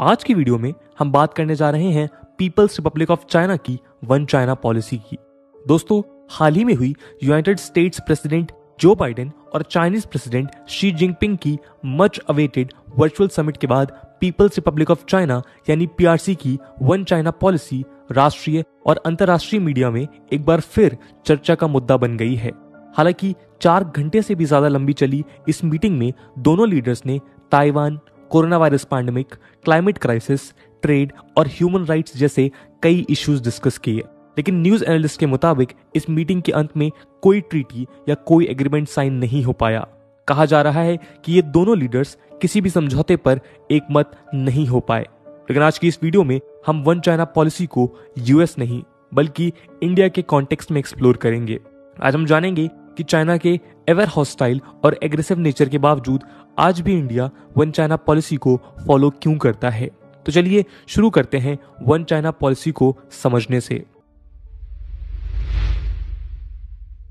आज की वीडियो में हम बात करने जा रहे हैं पीपल्स रिपब्लिक ऑफ चाइना की वन चाइना पॉलिसी की। दोस्तों, हाल ही में हुई United states president Joe Biden और चाइनीज प्रेसिडेंट शी जिनपिंग की मच अवेटेड वर्चुअल समिट के बाद पीपल्स रिपब्लिक ऑफ चाइना यानी पीआरसी की वन चाइना पॉलिसी राष्ट्रीय और अंतर्राष्ट्रीय मीडिया में एक बार फिर चर्चा का मुद्दा बन गई है। हालांकि 4 घंटे से भी ज्यादा लंबी चली इस मीटिंग में दोनों लीडर्स ने Taiwan, corona virus pandemic, climate crisis, trade और ह्यूमन राइट्स जैसे कई इश्यूज डिस्कस किए। लेकिन न्यूज एनालिस्ट के मुताबिक इस मीटिंग के अंत में कोई ट्रीटी या कोई एग्रीमेंट साइन नहीं हो पाया। कहा जा रहा है कि ये दोनों लीडर्स किसी भी समझौते पर एक मत नहीं हो पाए। लेकिन आज की इस वीडियो में हम वन चाइना पॉलिसी को यूएस नहीं बल्कि इंडिया के कॉन्टेक्स्ट में एक्सप्लोर करेंगे। आज हम जानेंगे कि चाइना के एवर हॉस्टाइल और एग्रेसिव नेचर के बावजूद आज भी इंडिया वन चाइना पॉलिसी को फॉलो क्यों करता है। तो चलिए शुरू करते हैं वन चाइना पॉलिसी को समझने से।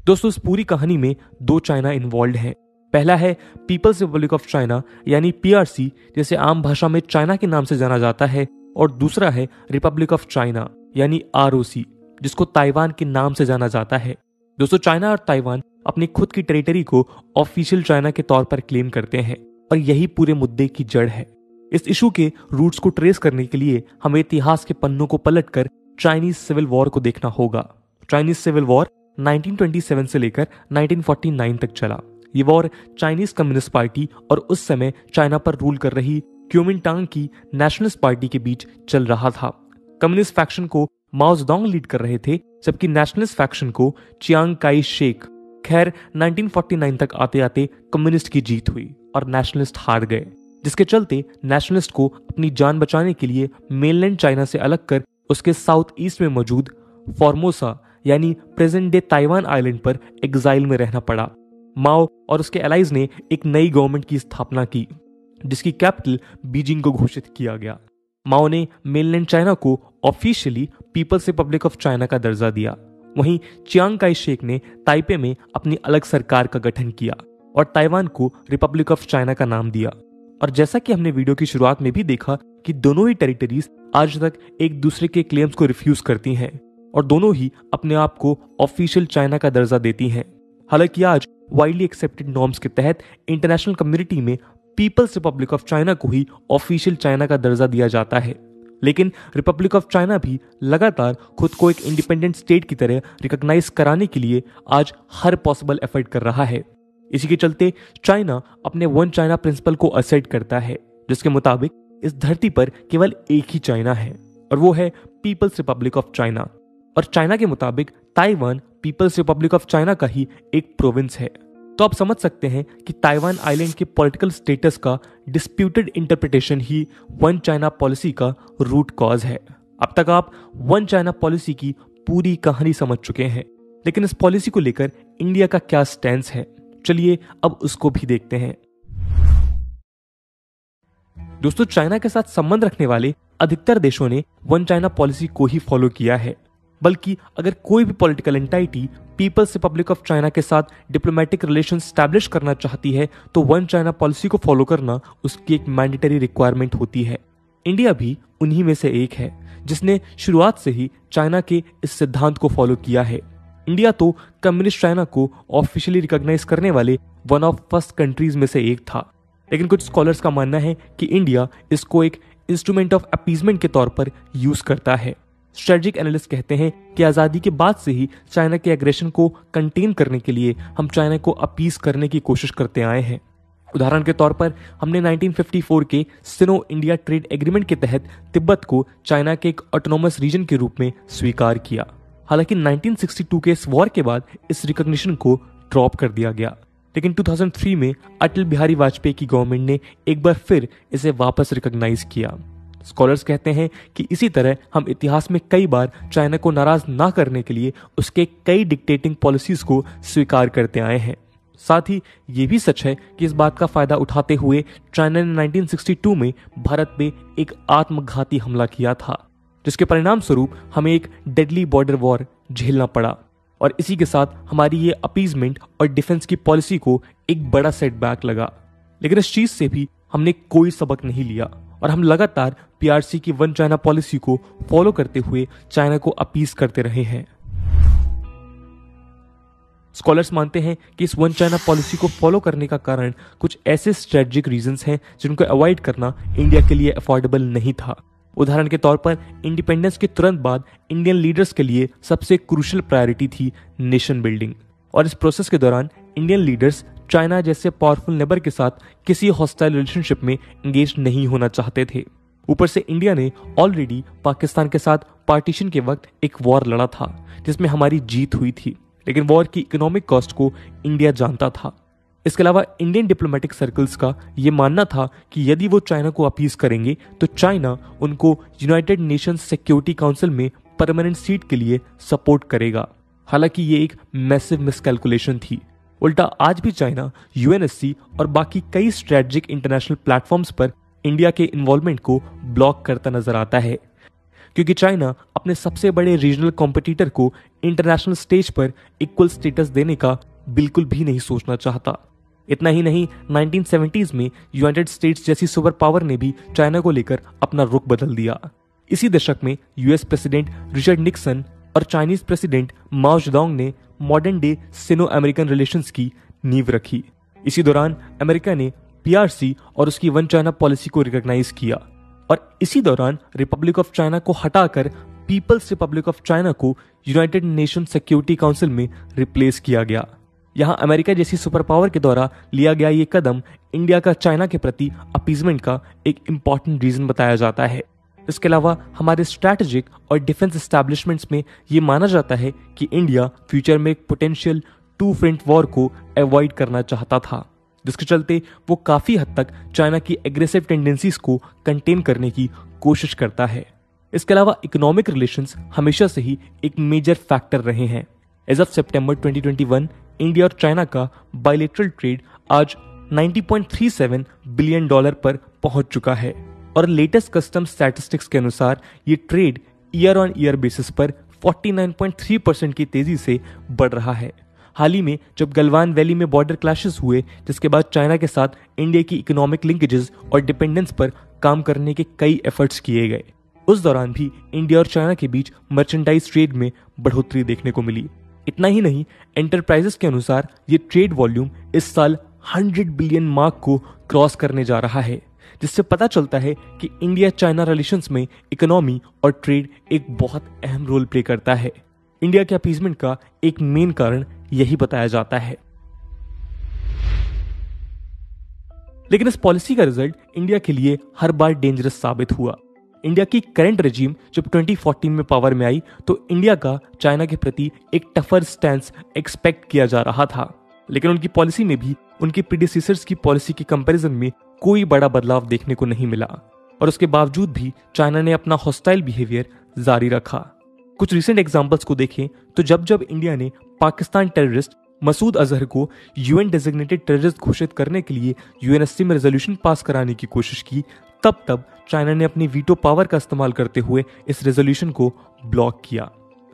दोस्तों, इस पूरी कहानी में 2 चाइना इन्वॉल्व हैं। पहला है पीपल्स रिपब्लिक ऑफ चाइना यानी पीआरसी, जिसे आम भाषा में चाइना के नाम से जाना जाता है, और दूसरा है रिपब्लिक ऑफ चाइना यानी आरओसी, जिसको ताइवान के नाम से जाना जाता है। दोस्तों, चाइना और ताइवान अपनी खुद की टेरिटरी को ऑफिशियल चाइना के तौर पर क्लेम करते हैं और यही पूरे मुद्दे की जड़ है। इस इशू के रूट्स को ट्रेस करने के लिए हमें इतिहास के पन्नों को पलटकर चाइनीज सिविल वॉर को देखना होगा। चाइनीज सिविल वॉर 1927 से लेकर 1949 तक चला। ये वॉर चाइनीज कम्युनिस्ट पार्टी और उस समय चाइना पर रूल कर रही क्यूमिंटांग की नेशनलिस्ट पार्टी के बीच चल रहा था। कम्युनिस्ट फैक्शन को माओ जेडोंग लीड कर रहे थे, जबकि नेशनलिस्ट फैक्शन को चियांग काई शेक। खैर, 1949 तक आते आते कम्युनिस्ट की जीत हुई और नेशनलिस्ट हार गए, जिसके चलते नेशनलिस्ट को अपनी जान बचाने के लिए मेनलैंड चाइना से अलग कर उसके साउथ ईस्ट में मौजूद फॉर्मोसा यानी प्रेजेंट डे ताइवान आइलैंड पर एग्जाइल में रहना पड़ा। माओ और उसके एलाइज ने एक नई गवर्नमेंट की स्थापना की, जिसकी कैपिटल बीजिंग को घोषित किया गया। माओ ने मेनलैंड चाइना को officially People's Republic of China का दर्जा दिया। वहीं चियांग काई शेक ने ताइपे में अपनी अलग सरकार का गठन किया और ताइवान को रिपब्लिक ऑफ चाइना का नाम दिया। और जैसा कि हमने वीडियो की शुरुआत में भी देखा कि दोनों ही टेरिटरीज आज तक एक दूसरे के क्लेम्स को रिफ्यूज करती हैं और दोनों ही अपने आप को ऑफिशियल चाइना का दर्जा देती हैं। हालांकि आज वाइडली एक्सेप्टेड नॉर्म्स के तहत इंटरनेशनल कम्युनिटी में पीपल्स रिपब्लिक ऑफ चाइना को ही ऑफिशियल चाइना का दर्जा दिया जाता है। लेकिन रिपब्लिक ऑफ चाइना भी लगातार खुद को एक इंडिपेंडेंट स्टेट की तरह रिकॉग्नाइज कराने के लिए आज हर पॉसिबल एफर्ट कर रहा है। इसी के चलते चाइना अपने वन चाइना प्रिंसिपल को असर्ट करता है, जिसके मुताबिक इस धरती पर केवल एक ही चाइना है और वो है पीपल्स रिपब्लिक ऑफ चाइना। और चाइना के मुताबिक Taiwan People's Republic of China का ही एक प्रोविंस है। तो आप समझ सकते हैं कि ताइवान आइलैंड के पॉलिटिकल स्टेटस का डिस्प्यूटेड इंटरप्रिटेशन ही वन चाइना पॉलिसी का रूट कॉज है। अब तक आप वन चाइना पॉलिसी की पूरी कहानी समझ चुके हैं, लेकिन इस पॉलिसी को लेकर इंडिया का क्या स्टैंस है, चलिए अब उसको भी देखते हैं। दोस्तों, चाइना के साथ संबंध रखने वाले अधिकतर देशों ने वन चाइना पॉलिसी को ही फॉलो किया है। बल्कि अगर कोई भी political entity People's Republic of China के साथ डिप्लोमेटिक रिलेशन स्टैब्लिश करना चाहती है तो वन चाइना पॉलिसी को फॉलो करना उसकी एक मैंडेटरी रिक्वायरमेंट होती है। इंडिया भी उन्हीं में से एक है जिसने शुरुआत से ही चाइना के इस सिद्धांत को फॉलो किया है। इंडिया तो कम्युनिस्ट चाइना को ऑफिशियली रिकॉग्नाइज करने वाले वन ऑफ फर्स्ट कंट्रीज में से एक था। लेकिन कुछ स्कॉलर्स का मानना है कि इंडिया इसको एक इंस्ट्रूमेंट ऑफ अपीजमेंट के तौर पर यूज करता है। स्ट्रेटेजिक एनालिस्ट कहते हैं कि आजादी के बाद से ही चाइना के एग्रेशन को कंटेन करने के लिए हम चाइना को अपीज करने की कोशिश करते आए हैं। उदाहरण के तौर पर हमने 1954 के सिनो इंडिया ट्रेड एग्रीमेंट के तहत तिब्बत को चाइना के एक ऑटोनोमस रीजन के रूप में स्वीकार किया। हालांकि 1962 के इस वॉर के बाद इस रिकॉग्निशन को ड्रॉप कर दिया गया, लेकिन 2003 में अटल बिहारी वाजपेयी की गवर्नमेंट ने एक बार फिर इसे वापस रिकॉग्नाइज किया। स्कॉलर्स कहते हैं कि इसी तरह हम इतिहास में कई बार चाइना को नाराज ना करने के लिए उसके कई डिक्टेटिंग पॉलिसीज को स्वीकार करते आए हैं। साथ ही ये भी सच है कि इस बात का फायदा उठाते हुए चाइना ने 1962 में भारत पे एक आत्मघाती हमला किया था, जिसके परिणाम स्वरूप हमें एक डेडली बॉर्डर वॉर झेलना पड़ा। और इसी के साथ हमारी ये अपीजमेंट और डिफेंस की पॉलिसी को एक बड़ा सेटबैक लगा। लेकिन इस चीज से भी हमने कोई सबक नहीं लिया और हम लगातार पीआरसी की वन चाइना पॉलिसी को फॉलो करते हुए चाइना को अपीज करते रहे हैं। स्कॉलर्स मानते हैं कि इस वन चाइना पॉलिसी को फॉलो करने का कारण कुछ ऐसे स्ट्रेटेजिक रीजंस हैं जिनको अवॉइड करना इंडिया के लिए अफोर्डेबल नहीं था। उदाहरण के तौर पर इंडिपेंडेंस के तुरंत बाद इंडियन लीडर्स के लिए सबसे क्रूशियल प्रायोरिटी थी नेशन बिल्डिंग, और इस प्रोसेस के दौरान इंडियन लीडर्स चाइना जैसे पावरफुल नेबर के साथ किसी हॉस्टाइल रिलेशनशिप में एंगेज नहीं होना चाहते थे। ऊपर से इंडिया ने ऑलरेडी पाकिस्तान के साथ पार्टीशन के वक्त एक वॉर लड़ा था जिसमें हमारी जीत हुई थी, लेकिन वॉर की इकोनॉमिक कॉस्ट को इंडिया जानता था। इसके अलावा इंडियन डिप्लोमेटिक सर्कल्स का यह मानना था कि यदि वो चाइना को अपीज करेंगे तो चाइना उनको यूनाइटेड नेशंस सिक्योरिटी काउंसिल में परमानेंट सीट के लिए सपोर्ट करेगा। हालांकि ये एक मैसिव मिसकैलकुलेशन थी। उल्टा आज भी चाइना यूएनएससी और बाकी कई स्ट्रेटेजिक इंटरनेशनल प्लेटफॉर्म्स पर इंडिया के इन्वॉल्वमेंट को ब्लॉक करता नजर आता है, क्योंकि चाइना अपने सबसे बड़े रीजनल कॉम्पिटिटर को इंटरनेशनल स्टेज पर इक्वल स्टेटस देने का बिल्कुल भी नहीं सोचना चाहता। इतना ही नहीं, 1970s में यूनाइटेड स्टेट्स जैसी सुपर पावर ने भी चाइना को लेकर अपना रुख बदल दिया। इसी दशक में यूएस प्रेसिडेंट रिचर्ड निक्सन और चाइनीज प्रेसिडेंट माओ जेडोंग ने मॉडर्न डे सिनो अमेरिकन रिलेशंस की नींव रखी। इसी दौरान अमेरिका ने पीआरसी और उसकी वन चाइना पॉलिसी को रिकॉग्नाइज किया, और इसी दौरान रिपब्लिक ऑफ चाइना को हटाकर पीपल्स रिपब्लिक ऑफ चाइना को यूनाइटेड नेशन सिक्योरिटी काउंसिल में रिप्लेस किया गया। यहां अमेरिका जैसी सुपर पावर के द्वारा लिया गया ये कदम इंडिया का चाइना के प्रति अपीजमेंट का एक इंपॉर्टेंट रीजन बताया जाता है। इसके अलावा हमारे स्ट्रैटेजिक और डिफेंस एस्टैब्लिशमेंट्स में ये माना जाता है कि इंडिया फ्यूचर में एक पोटेंशियल टू फ्रंट वॉर को अवॉइड करना चाहता था, जिसके चलते वो काफी हद तक चाइना की एग्रेसिव टेंडेंसीज को कंटेन करने की कोशिश करता है। इसके अलावा इकोनॉमिक रिलेशंस हमेशा से ही एक मेजर फैक्टर रहे हैं। एज ऑफ सितंबर 2021 इंडिया और चाइना का बायलैटरल ट्रेड आज $90.37 बिलियन पर पहुंच चुका है, और लेटेस्ट कस्टम स्टैटिस्टिक्स के अनुसार ये trade year on year basis पर 49.3% की तेजी से बढ़ रहा है। हाल ही में जब गलवान वैली में बॉर्डर क्लैशेस हुए, जिसके बाद चाइना के साथ इंडिया की इकोनॉमिक लिंकेजेस और डिपेंडेंस पर काम करने के कई एफर्ट्स किए गए, उस दौरान भी इंडिया और चाइना के बीच मर्चेंडाइज ट्रेड में बढ़ोतरी देखने को मिली। इतना ही नहीं, एंटरप्राइजेस के अनुसार ये ट्रेड वॉल्यूम इस साल 100 बिलियन मार्क को क्रॉस करने जा रहा है, जिससे पता चलता है कि इंडिया चाइना रिलेशंस में इकोनॉमी और ट्रेड एक बहुत अहम रोल प्ले करता है। इंडिया के अपीजमेंट का एक मेन कारण यही बताया जाता है। लेकिन इस पॉलिसी का रिजल्ट इंडिया के लिए हर बार डेंजरस साबित हुआ। इंडिया की करंट रेजिम जब 2014 में पावर में आई तो इंडिया का चाइना के प्रति एक टफर स्टैंस एक्सपेक्ट किया जा रहा था, लेकिन उनकी पॉलिसी में भी उनके प्रीडिसेसर्स की पॉलिसी के कंपैरिजन में कोई बड़ा बदलाव देखने को नहीं मिला, और उसके बावजूद भी चाइना ने अपना हॉस्टाइल बिहेवियर जारी रखा। कुछ रिसेंट एग्जांपल्स को देखें तो जब इंडिया ने पाकिस्तान टेररिस्ट मसूद अजहर को यूएन डेजिग्नेटेड टेररिस्ट घोषित करने के लिए यूएनएससी में रेजोल्यूशन पास कराने की कोशिश की, तब चाइना ने अपनी वीटो पावर का इस्तेमाल करते हुए इस रेजोल्यूशन को ब्लॉक किया।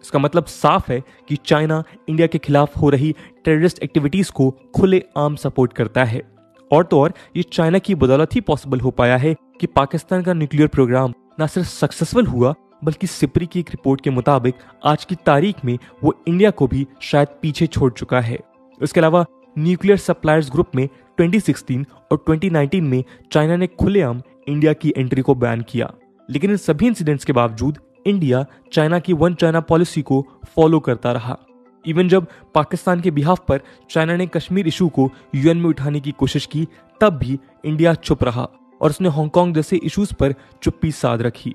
इसका मतलब साफ है कि चाइना इंडिया के खिलाफ हो रही टेररिस्ट एक्टिविटीज को खुलेआम सपोर्ट करता है। और तो और ये चाइना की बदौलत ही पॉसिबल हो पाया है कि पाकिस्तान का न्यूक्लियर प्रोग्राम न सिर्फ सक्सेसफुल हुआ, बल्कि सिप्री की एक रिपोर्ट के मुताबिक आज की तारीख में वो इंडिया को भी शायद पीछे छोड़ चुका है। इसके अलावा न्यूक्लियर सप्लायर्स ग्रुप में 2016 और 2019 में चाइना ने खुलेआम इंडिया की एंट्री को बैन किया, लेकिन इन सभी इंसिडेंट्स के बावजूद इंडिया चाइना की वन चाइना पॉलिसी को फॉलो करता रहा। इवन जब पाकिस्तान के बिहाफ पर चाइना ने कश्मीर इशू को यूएन में उठाने की कोशिश की, तब भी इंडिया चुप रहा और उसने हांगकांग जैसे इश्यूज पर चुप्पी साध रखी।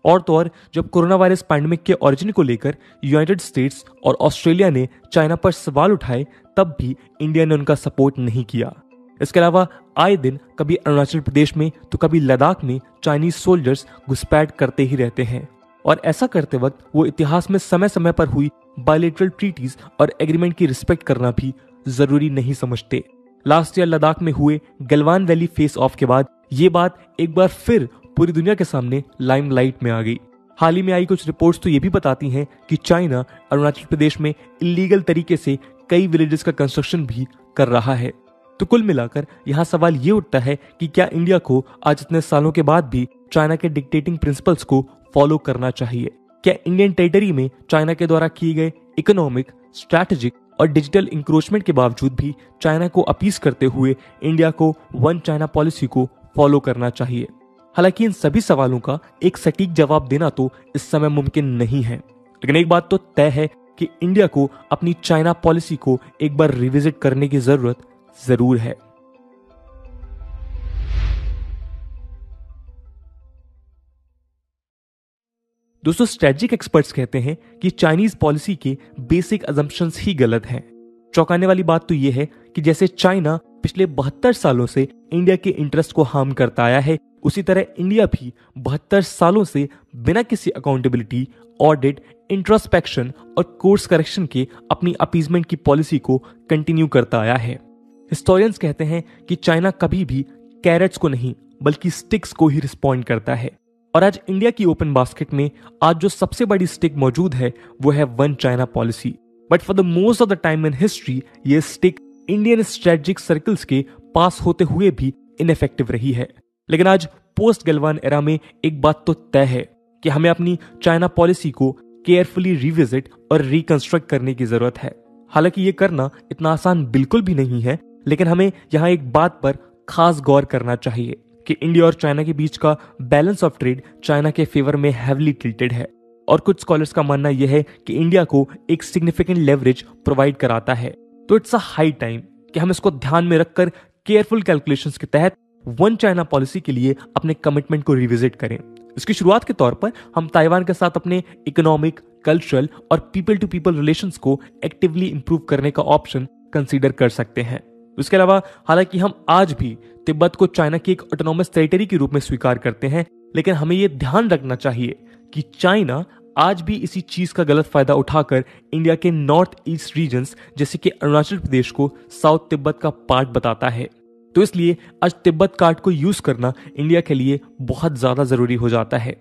और तो और जब कोरोना वायरस पैंडेमिक के ओरिजिन को लेकर यूनाइटेड स्टेट्स और ऑस्ट्रेलिया ने चाइना पर सवाल उठाए, तब भी इंडिया ने उनका सपोर्ट नहीं किया। इसके अलावा आए दिन कभी अरुणाचल प्रदेश में तो कभी लद्दाख में चाइनीज सोल्जर्स घुसपैठ करते ही रहते हैं, और ऐसा करते वक्त वो इतिहास में समय समय पर हुई बायलैटरल ट्रीटीज और एग्रीमेंट की रिस्पेक्ट करना भी जरूरी नहीं समझते। लास्ट ईयर लद्दाख में हुए गलवान वैली फेस ऑफ के बाद ये बात एक बार फिर पूरी दुनिया के सामने लाइमलाइट में आ गई। हाल ही में आई कुछ रिपोर्ट्स तो ये भी बताती हैं कि चाइना अरुणाचल प्रदेश में इलीगल तरीके से कई विलेजेस का कंस्ट्रक्शन भी कर रहा है। तो कुल मिलाकर यहाँ सवाल ये उठता है कि क्या इंडिया को आज इतने सालों के बाद भी चाइना के डिक्टेटिंग प्रिंसिपल्स को फॉलो करना चाहिए? क्या इंडियन टेरिटरी में चाइना के द्वारा किए गए इकोनॉमिक, स्ट्रैटेजिक और डिजिटल इंक्रोचमेंट के बावजूद भी चाइना को अपीस करते हुए इंडिया को वन चाइना पॉलिसी को फॉलो करना चाहिए? हालांकि इन सभी सवालों का एक सटीक जवाब देना तो इस समय मुमकिन नहीं है, लेकिन एक बात तो तय है कि इंडिया को अपनी चाइना पॉलिसी को एक बार रिविजिट करने की जरूरत जरूर है। दोस्तों, स्ट्रेटेजिक एक्सपर्ट्स कहते हैं कि चाइनीज पॉलिसी के बेसिक अजम्पशंस ही गलत हैं। चौंकाने वाली बात तो यह है कि जैसे चाइना पिछले 72 सालों से इंडिया के इंटरेस्ट को हार्म करता आया है, उसी तरह इंडिया भी 72 सालों से बिना किसी अकाउंटेबिलिटी, ऑडिट, इंट्रोस्पेक्शन और कोर्स करेक्शन के अपनी अपीजमेंट की पॉलिसी को कंटिन्यू करता आया है। हिस्टोरियंस कहते हैं कि चाइना कभी भी कैरेट्स को नहीं बल्कि स्टिक्स को ही रिस्पॉन्ड करता है, और आज इंडिया की ओपन बास्केट में आज जो सबसे बड़ी स्टिक मौजूद है वो है one China policy. But for the most of the time in history ये स्टिक इंडियन स्ट्रेटेजिक सर्कल्स के पास होते हुए भी इनइफेक्टिव रही है। लेकिन आज पोस्ट गलवान एरा में एक बात तो तय है कि हमें अपनी चाइना पॉलिसी को केयरफुली रिविजिट और रिकंस्ट्रक्ट करने की जरूरत है। हालांकि ये करना इतना आसान बिल्कुल भी नहीं है, लेकिन हमें यहाँ एक बात पर खास गौर करना चाहिए कि इंडिया और चाइना के बीच का बैलेंस ऑफ ट्रेड चाइना के फेवर में हैवली टिल्टेड है, और कुछ स्कॉलर्स का मानना यह है कि इंडिया को एक सिग्निफिकेंट लेवरेज प्रोवाइड कराता है। तो इट्स अ हाई टाइम कि हम इसको ध्यान में रखकर केयरफुल कैलकुलेशंस के तहत वन चाइना पॉलिसी के लिए अपने कमिटमेंट को रिविजिट करें। इसकी शुरुआत के तौर पर हम ताइवान के साथ अपने इकोनॉमिक, कल्चरल और पीपल टू पीपल रिलेशंस को एक्टिवली इंप्रूव करने का ऑप्शन कंसीडर कर सकते हैं। इसके अलावा हालांकि हम आज भी तिब्बत को चाइना की एक ऑटोनॉमस टेरिटरी के रूप में स्वीकार करते हैं, लेकिन हमें यह ध्यान रखना चाहिए कि चाइना आज भी इसी चीज का गलत फायदा उठाकर इंडिया के नॉर्थ ईस्ट रीजन्स जैसे कि अरुणाचल प्रदेश को साउथ तिब्बत का पार्ट बताता है। तो इसलिए आज तिब्बत कार्ड को यूज करना इंडिया के लिए बहुत ज्यादा जरूरी हो जाता है।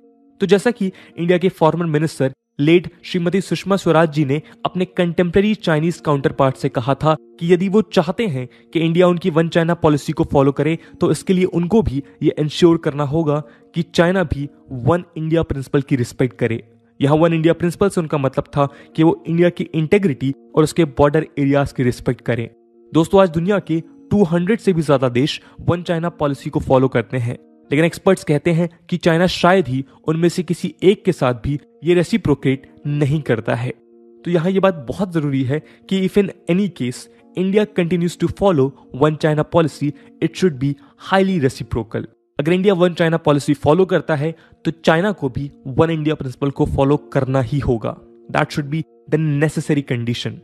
तो जैसा कि इंडिया के foreign minister late Shrimati Sushma Swaraj ji ने अपने कंटेम्प्रेरी चाइनीज काउंटर पार्ट से कहा था कि यदि वो चाहते हैं कि इंडिया उनकी वन चाइना पॉलिसी को फॉलो करे, तो इसके लिए उनको भी ये इंश्योर करना होगा कि चाइना भी वन इंडिया प्रिंसिपल की रिस्पेक्ट करे। यहाँ वन इंडिया प्रिंसिपल से उनका मतलब था कि वो इंडिया की इंटेग्रिटी और उसके बॉर्डर एरियाज की रिस्पेक्ट करें। दोस्तों, आज दुनिया के 200 से भी ज्यादा देश वन चाइना पॉलिसी को फॉलो करते हैं, लेकिन एक्सपर्ट्स कहते हैं कि चाइना शायद ही उनमें से किसी एक के साथ भी ये रेसिप्रोकेट नहीं करता है। तो यहाँ ये बात बहुत जरूरी है कि if in any case India continues to follow one China policy, it should be highly reciprocal. अगर India one China policy follow करता है तो चाइना को भी वन इंडिया प्रिंसिपल को फॉलो करना ही होगा। That should be the necessary condition.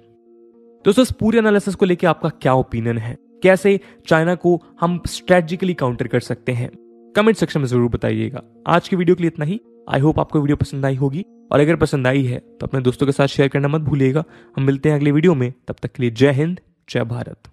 दोस्तों, इस पूरे एनालिसिस को लेकर आपका क्या ओपिनियन है? कैसे चाइना को हम स्ट्रेटेजिकली काउंटर कर सकते हैं? कमेंट सेक्शन में जरूर बताइएगा। आज की वीडियो के लिए इतना ही। आई होप आपको वीडियो पसंद आई होगी, और अगर पसंद आई है तो अपने दोस्तों के साथ शेयर करना मत भूलिएगा। हम मिलते हैं अगले वीडियो में, तब तक के लिए जय हिंद, जय भारत।